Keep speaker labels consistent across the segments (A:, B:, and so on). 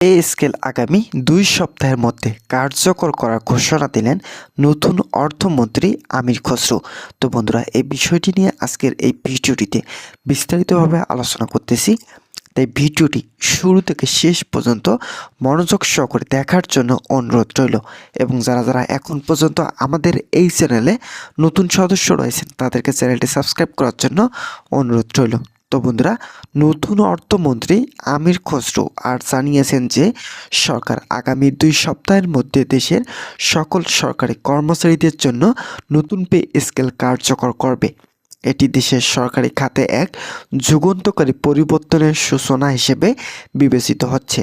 A: Pay scale আগামী 2 সপ্তাহের মধ্যে কার্যকর করার ঘোষণা দিলেন নতুন অর্থমন্ত্রী আমির খসরু। তো বন্ধুরা, এই বিষয়টি নিয়ে আজকের এই ভিডিওটিতে বিস্তারিতভাবে আলোচনা করতেছি। তাই ভিডিওটি শুরু থেকে শেষ পর্যন্ত মনোযোগ সহকারে দেখার জন্য অনুরোধ রইল। এবং যারা যারা এখন পর্যন্ত আমাদের এই চ্যানেলে নতুন সদস্য রয়েছেন তাদেরকে চ্যানেলটি সাবস্ক্রাইব করার জন্য অনুরোধ রইল। তো বন্ধুরা, নতুন অর্থমন্ত্রী আমির খসরু আর জানিয়েছেন যে সরকার আগামী 2 সপ্তাহের মধ্যে দেশের সকল সরকারি কর্মচারীদের জন্য নতুন পে স্কেল কার্যকর করবে। এটি দেশের সরকারি খাতে এক যুগান্তকারী পরিবর্তনের সূচনা হিসেবে বিবেচিত হচ্ছে।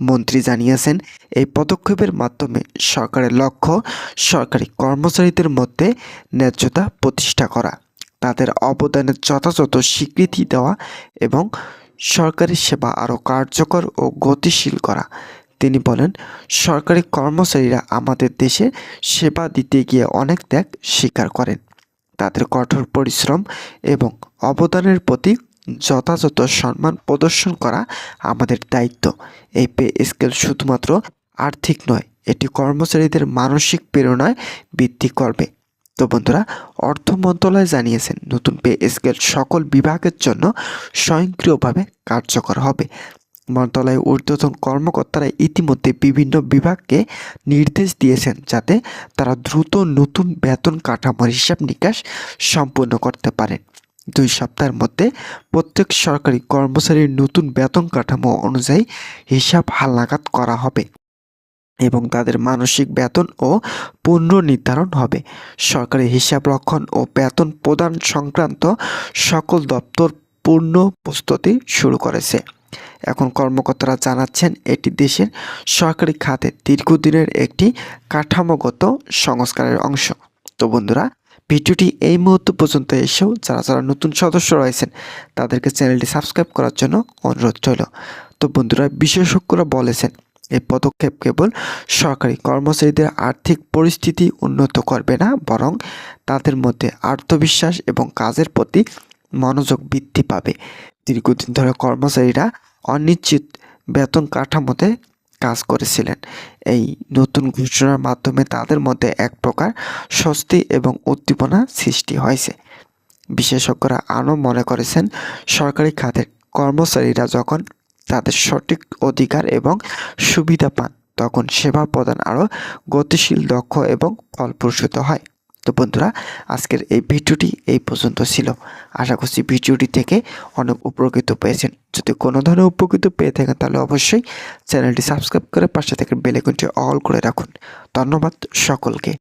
A: মন্ত্রী জানিয়েছেন, এই পদক্ষেপের মাধ্যমে সরকারের লক্ষ্য সরকারি কর্মচারীদের মধ্যে ন্যায্যতা প্রতিষ্ঠা করা, তাদের অবদানের যথাযথ স্বীকৃতি দেওয়া এবং সরকারি সেবা আরও কার্যকর ও গতিশীল করা। তিনি বলেন, সরকারি কর্মচারীরা আমাদের দেশে সেবা দিতে গিয়ে অনেক ত্যাগ স্বীকার করেন। তাদের কঠোর পরিশ্রম এবং অবদানের প্রতি যথাযথ সম্মান প্রদর্শন করা আমাদের দায়িত্ব। এই পে স্কেল শুধুমাত্র আর্থিক নয়, এটি কর্মচারীদের মানসিক প্রেরণায় বৃদ্ধি করবে। তো বন্ধুরা, অর্থ মন্ত্রণালয় জানিয়েছেন নতুন পে স্কেল সকল বিভাগের জন্য স্বয়ংক্রিয়ভাবে কার্যকর হবে। মন্ত্রণালয়ের ঊর্ধ্বতন কর্মকর্তারা ইতিমধ্যে বিভিন্ন বিভাগকে নির্দেশ দিয়েছেন যাতে তারা দ্রুত নতুন বেতন কাঠামোর হিসাব নিকাশ সম্পূর্ণ করতে পারেন। 2 সপ্তাহের মধ্যে প্রত্যেক সরকারি কর্মচারীর নতুন বেতন কাঠামো অনুযায়ী হিসাব হালনাগাদ করা হবে এবং তাদের মানসিক বেতন ও পুনর্নির্ধারণ হবে। সরকারি হিসাব রক্ষণ ও বেতন প্রদান সংক্রান্ত সকল দপ্তর পূর্ণ প্রস্তুতি শুরু করেছে। এখন কর্মকর্তারা জানাচ্ছেন এটি দেশের সরকারি খাতে দীর্ঘদিনের একটি কাঠামোগত সংস্কারের অংশ। তো বন্ধুরা, ভিডিওটি এই মুহূর্ত পর্যন্ত এসেও যারা যারা নতুন সদস্য রয়েছেন তাদেরকে চ্যানেলটি সাবস্ক্রাইব করার জন্য অনুরোধ রইল। তো বন্ধুরা, বিশেষজ্ঞরা বলেছেন এই পদক্ষেপ কেবল সরকারি কর্মচারীদের আর্থিক পরিস্থিতি উন্নত করবে না, বরং তাদের মধ্যে আত্মবিশ্বাস এবং কাজের প্রতি মনোযোগ বৃদ্ধি পাবে। দীর্ঘদিন ধরে কর্মচারীরা অনিশ্চিত বেতন কাঠামোতে কাজ করেছিলেন। এই নতুন ঘোষণার মাধ্যমে তাদের মধ্যে এক প্রকার স্বস্তি এবং উদ্দীপনা সৃষ্টি হয়েছে। বিশেষজ্ঞরা আরও মনে করেছেন, সরকারি খাতের কর্মচারীরা যখন তাদের সঠিক অধিকার এবং সুবিধা পান তখন সেবা প্রদান আরও গতিশীল, দক্ষ এবং ফলপ্রসূ হয়। তো বন্ধুরা, আজকের এই ভিডিওটি এই পর্যন্ত ছিল। আশা করছি ভিডিওটি থেকে অনেক উপকৃত পেয়েছেন। যদি কোনো ধরনের উপকৃত পেয়ে থাকেন তাহলে অবশ্যই চ্যানেলটি সাবস্ক্রাইব করে পাশে থেকে বেল আইকনটি অল করে রাখুন। ধন্যবাদ সকলকে।